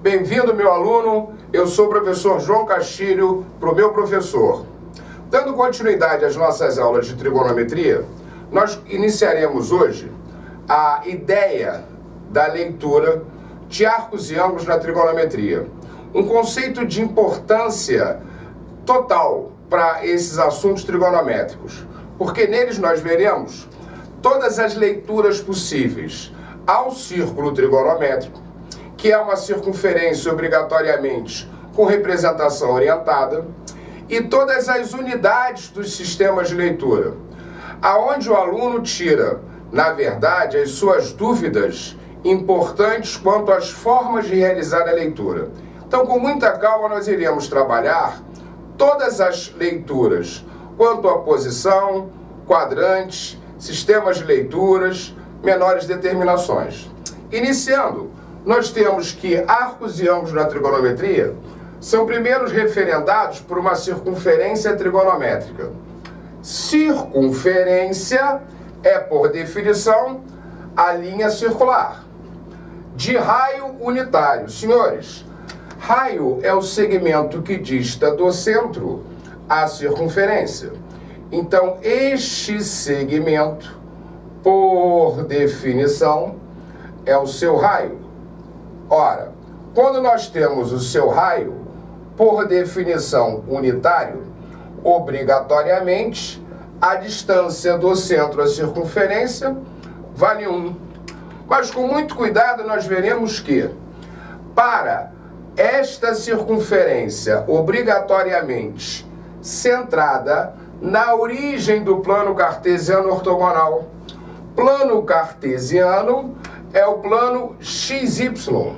Bem-vindo, meu aluno. Eu sou o professor João Castilho, para o meu professor. Dando continuidade às nossas aulas de trigonometria, nós iniciaremos hoje a ideia da leitura de arcos e ângulos na trigonometria. Um conceito de importância total para esses assuntos trigonométricos, porque neles nós veremos todas as leituras possíveis ao círculo trigonométrico, que é uma circunferência obrigatoriamente com representação orientada, e todas as unidades dos sistemas de leitura, aonde o aluno tira, na verdade, as suas dúvidas importantes quanto às formas de realizar a leitura. Então, com muita calma, nós iremos trabalhar todas as leituras, quanto à posição, quadrantes, sistemas de leituras, menores determinações. Iniciando, nós temos que arcos e ângulos na trigonometria são primeiros referendados por uma circunferência trigonométrica. Circunferência é, por definição, a linha circular. De raio unitário. Senhores, raio é o segmento que dista do centro à circunferência. Então, este segmento, por definição, é o seu raio. Ora, quando nós temos o seu raio, por definição unitário, obrigatoriamente, a distância do centro à circunferência vale 1. Mas com muito cuidado nós veremos que, para esta circunferência obrigatoriamente centrada na origem do plano cartesiano ortogonal, plano cartesiano é o plano XY,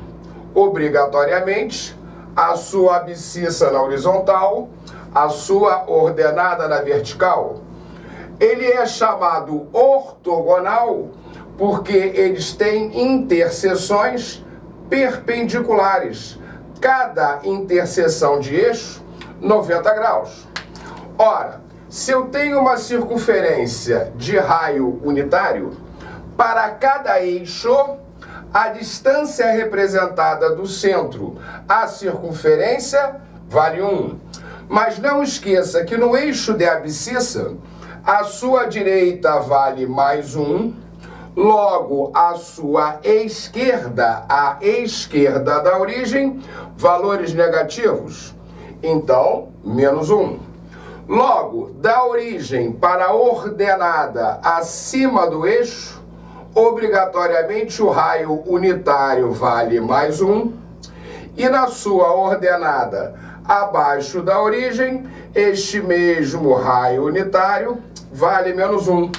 obrigatoriamente a sua abscissa na horizontal, a sua ordenada na vertical. Ele é chamado ortogonal porque eles têm interseções perpendiculares, cada interseção de eixo 90 graus. Ora, se eu tenho uma circunferência de raio unitário, para cada eixo, a distância representada do centro à circunferência vale 1. Mas não esqueça que no eixo de abscissa, a sua direita vale mais 1, logo a sua esquerda, a esquerda da origem, valores negativos. Então, menos 1. Logo, da origem para a ordenada acima do eixo, obrigatoriamente o raio unitário vale mais 1, e na sua ordenada abaixo da origem, este mesmo raio unitário vale menos 1.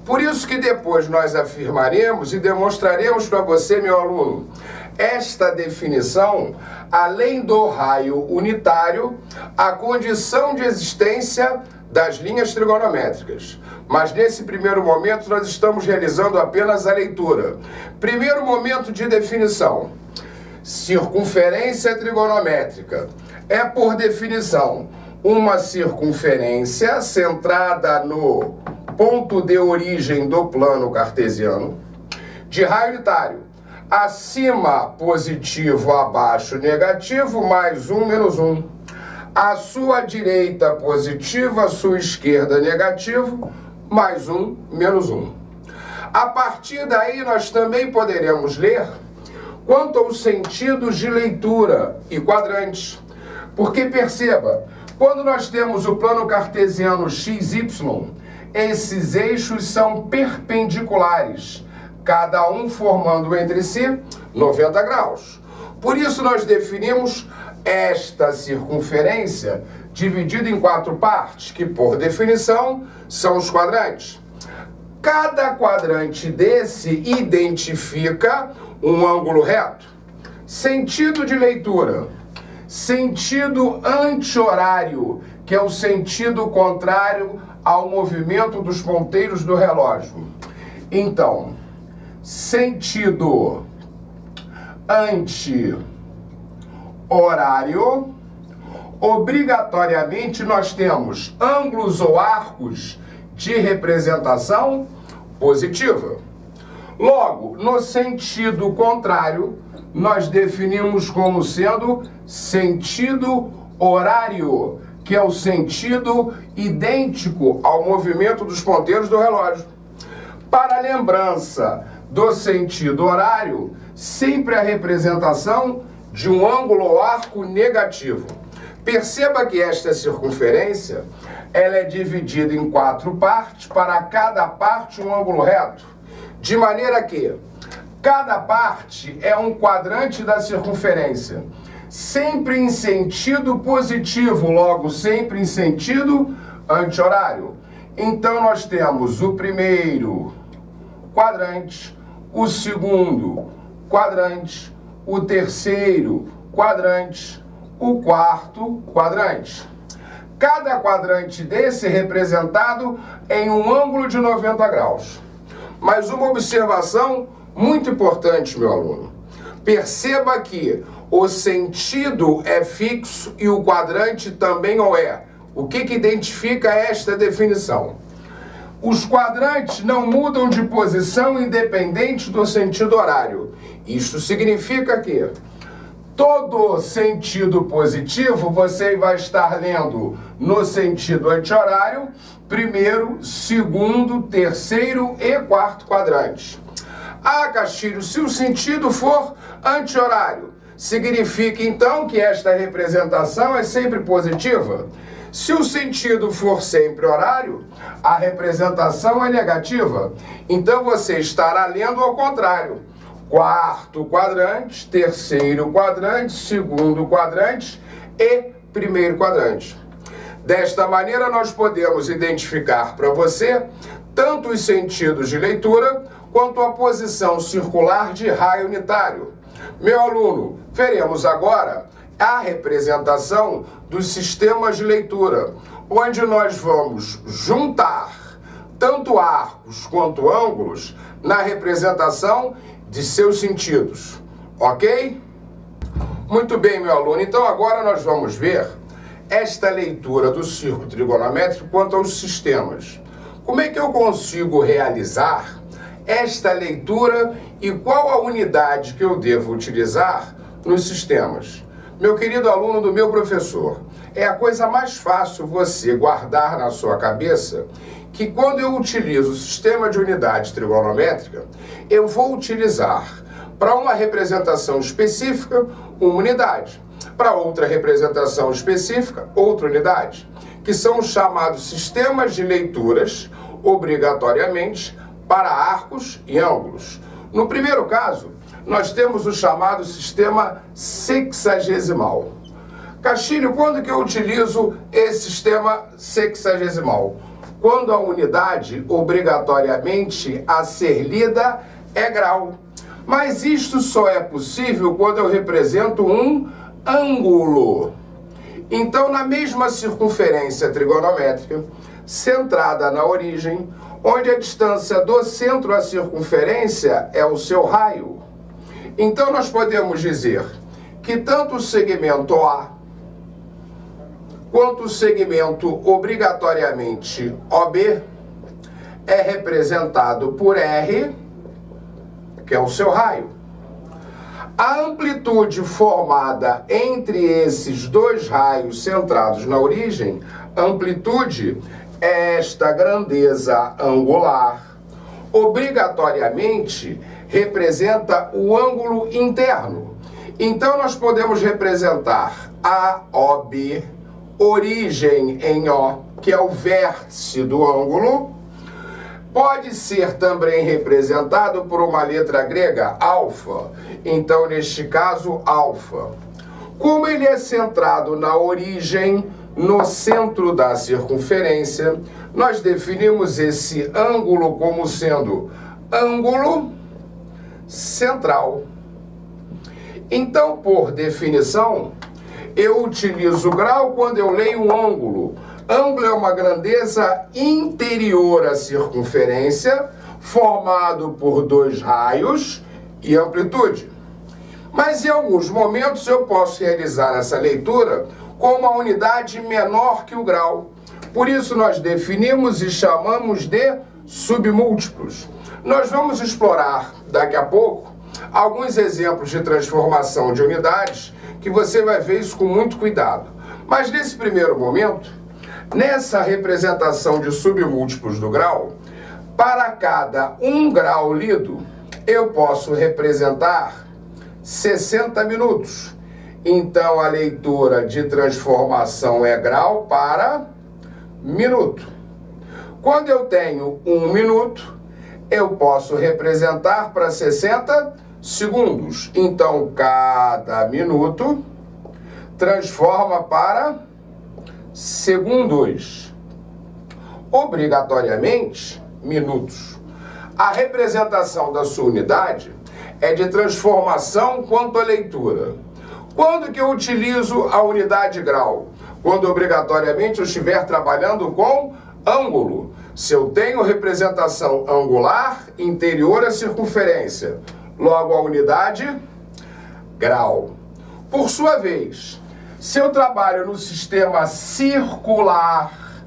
Por isso que depois nós afirmaremos e demonstraremos para você, meu aluno, esta definição, além do raio unitário, a condição de existência das linhas trigonométricas. Mas nesse primeiro momento nós estamos realizando apenas a leitura. Primeiro momento de definição. Circunferência trigonométrica é, por definição, uma circunferência centrada no ponto de origem do plano cartesiano, de raio unitário, acima positivo, abaixo negativo, mais 1, menos 1. A sua direita positiva, a sua esquerda negativo, mais 1, menos 1. A partir daí nós também poderemos ler quanto aos sentidos de leitura e quadrantes. Porque perceba, quando nós temos o plano cartesiano XY, esses eixos são perpendiculares, cada um formando entre si 90 graus. Por isso nós definimos esta circunferência dividida em 4 partes, que por definição são os quadrantes. Cada quadrante desse identifica um ângulo reto. Sentido de leitura. Sentido anti-horário, que é o sentido contrário ao movimento dos ponteiros do relógio. Então, sentido anti-horário horário, obrigatoriamente nós temos ângulos ou arcos de representação positiva. Logo, no sentido contrário, nós definimos como sendo sentido horário, que é o sentido idêntico ao movimento dos ponteiros do relógio. Para a lembrança do sentido horário, sempre a representação de um ângulo ou arco negativo. Perceba que esta circunferência ela é dividida em 4 partes, para cada parte um ângulo reto, de maneira que cada parte é um quadrante da circunferência, sempre em sentido positivo, logo sempre em sentido anti-horário. Então nós temos o primeiro quadrante, o segundo quadrante, o terceiro quadrante, o quarto quadrante. Cada quadrante desse é representado em um ângulo de 90 graus. Mas uma observação muito importante, meu aluno. Perceba que o sentido é fixo e o quadrante também o é. O que identifica esta definição? Os quadrantes não mudam de posição independente do sentido horário. Isto significa que todo sentido positivo você vai estar lendo no sentido anti-horário, primeiro, segundo, terceiro e quarto quadrante. Ah, Castilho, se o sentido for anti-horário, significa então que esta representação é sempre positiva? Se o sentido for sempre horário, a representação é negativa. Então você estará lendo ao contrário. Quarto quadrante, terceiro quadrante, segundo quadrante e primeiro quadrante. Desta maneira, nós podemos identificar para você tanto os sentidos de leitura quanto a posição circular de raio unitário. Meu aluno, veremos agora a representação dos sistemas de leitura, onde nós vamos juntar tanto arcos quanto ângulos na representação de seus sentidos, ok? Muito bem, meu aluno, então agora nós vamos ver esta leitura do círculo trigonométrico quanto aos sistemas. Como é que eu consigo realizar esta leitura e qual a unidade que eu devo utilizar nos sistemas? Meu querido aluno do meu professor, é a coisa mais fácil você guardar na sua cabeça que quando eu utilizo o sistema de unidade trigonométrica, eu vou utilizar para uma representação específica uma unidade, para outra representação específica outra unidade, que são os chamados sistemas de leituras, obrigatoriamente, para arcos e ângulos. No primeiro caso, nós temos o chamado sistema sexagesimal. Castilho, quando que eu utilizo esse sistema sexagesimal? Quando a unidade, obrigatoriamente, a ser lida é grau. Mas isto só é possível quando eu represento um ângulo. Então, na mesma circunferência trigonométrica, centrada na origem, onde a distância do centro à circunferência é o seu raio. Então, nós podemos dizer que tanto o segmento A quanto o segmento obrigatoriamente OB é representado por R, que é o seu raio. A amplitude formada entre esses dois raios centrados na origem, amplitude é esta grandeza angular, obrigatoriamente representa o ângulo interno. Então nós podemos representar AOB, origem em O, que é o vértice do ângulo. Pode ser também representado por uma letra grega, alfa. Então, neste caso, alfa. Como ele é centrado na origem, no centro da circunferência, nós definimos esse ângulo como sendo ângulo central. Então, por definição, eu utilizo grau quando eu leio um ângulo. Ângulo é uma grandeza interior à circunferência, formado por dois raios e amplitude. Mas em alguns momentos eu posso realizar essa leitura com uma unidade menor que o grau. Por isso nós definimos e chamamos de submúltiplos. Nós vamos explorar daqui a pouco alguns exemplos de transformação de unidades que você vai ver isso com muito cuidado. Mas nesse primeiro momento, nessa representação de submúltiplos do grau, para cada 1 grau lido, eu posso representar 60 minutos. Então a leitura de transformação é grau para minuto. Quando eu tenho 1 minuto, eu posso representar para 60 segundos. Então cada minuto transforma para segundos. Obrigatoriamente, minutos. A representação da sua unidade é de transformação quanto à leitura. Quando que eu utilizo a unidade grau? Quando obrigatoriamente eu estiver trabalhando com ângulo. Se eu tenho representação angular, interior à circunferência. Logo a unidade grau. Por sua vez, se eu trabalho no sistema circular,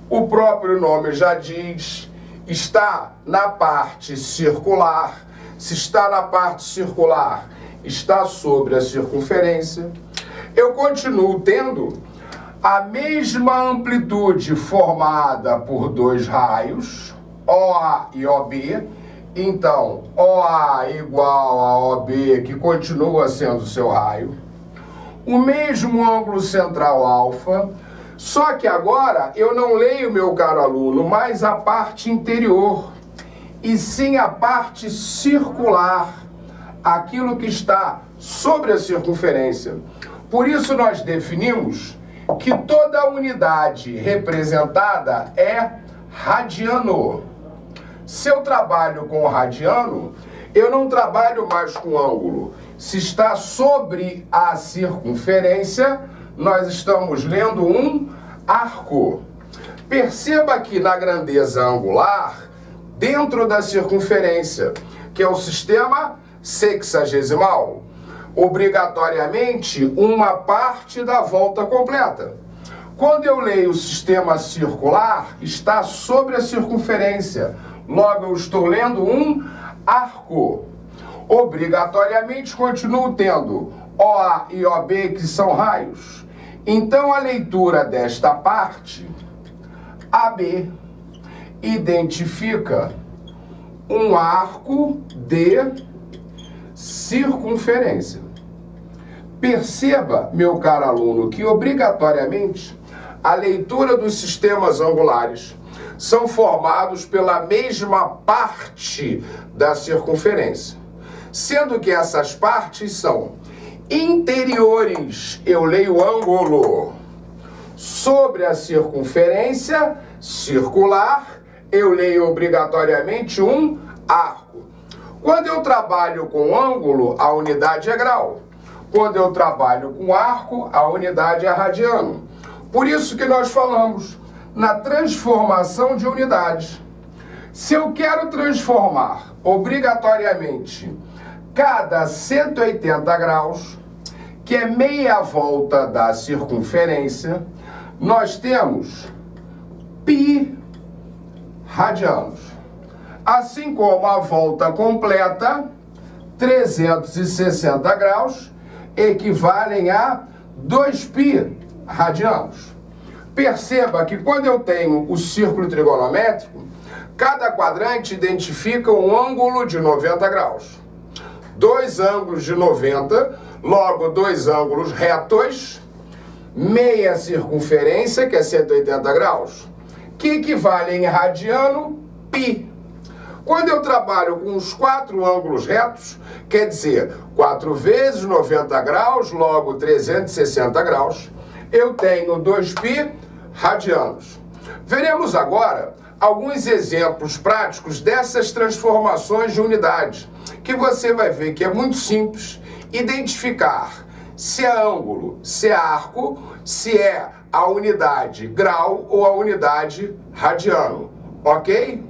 o próprio nome já diz, está na parte circular. Se está na parte circular, está sobre a circunferência. Eu continuo tendo a mesma amplitude formada por 2 raios, OA e OB. Então, OA igual a OB, que continua sendo seu raio. O mesmo ângulo central alfa, só que agora eu não leio, meu caro aluno, mais a parte interior, e sim a parte circular, aquilo que está sobre a circunferência. Por isso nós definimos que toda unidade representada é radiano. Se eu trabalho com radiano, eu não trabalho mais com ângulo. Se está sobre a circunferência, nós estamos lendo um arco. Perceba que na grandeza angular, dentro da circunferência, que é o sistema sexagesimal, obrigatoriamente uma parte da volta completa. Quando eu leio o sistema circular, está sobre a circunferência. Logo, eu estou lendo um arco. Obrigatoriamente, continuo tendo OA e OB, que são raios. Então, a leitura desta parte, AB, identifica um arco de circunferência. Perceba, meu caro aluno, que obrigatoriamente a leitura dos sistemas angulares são formados pela mesma parte da circunferência, sendo que essas partes são interiores, eu leio ângulo, sobre a circunferência circular, eu leio obrigatoriamente um arco. Quando eu trabalho com ângulo, a unidade é grau. Quando eu trabalho com arco, a unidade é radiano. Por isso que nós falamos na transformação de unidades. Se eu quero transformar obrigatoriamente cada 180 graus, que é meia volta da circunferência, nós temos π radianos. Assim como a volta completa, 360 graus, equivalem a 2π radianos. Perceba que quando eu tenho o círculo trigonométrico, cada quadrante identifica um ângulo de 90 graus. 2 ângulos de 90, logo 2 ângulos retos, meia circunferência, que é 180 graus, que equivalem em radiano, π. Quando eu trabalho com os 4 ângulos retos, quer dizer, 4 vezes 90 graus, logo 360 graus, eu tenho 2π radianos. Veremos agora alguns exemplos práticos dessas transformações de unidade, que você vai ver que é muito simples identificar se é ângulo, se é arco, se é a unidade grau ou a unidade radiano. Ok?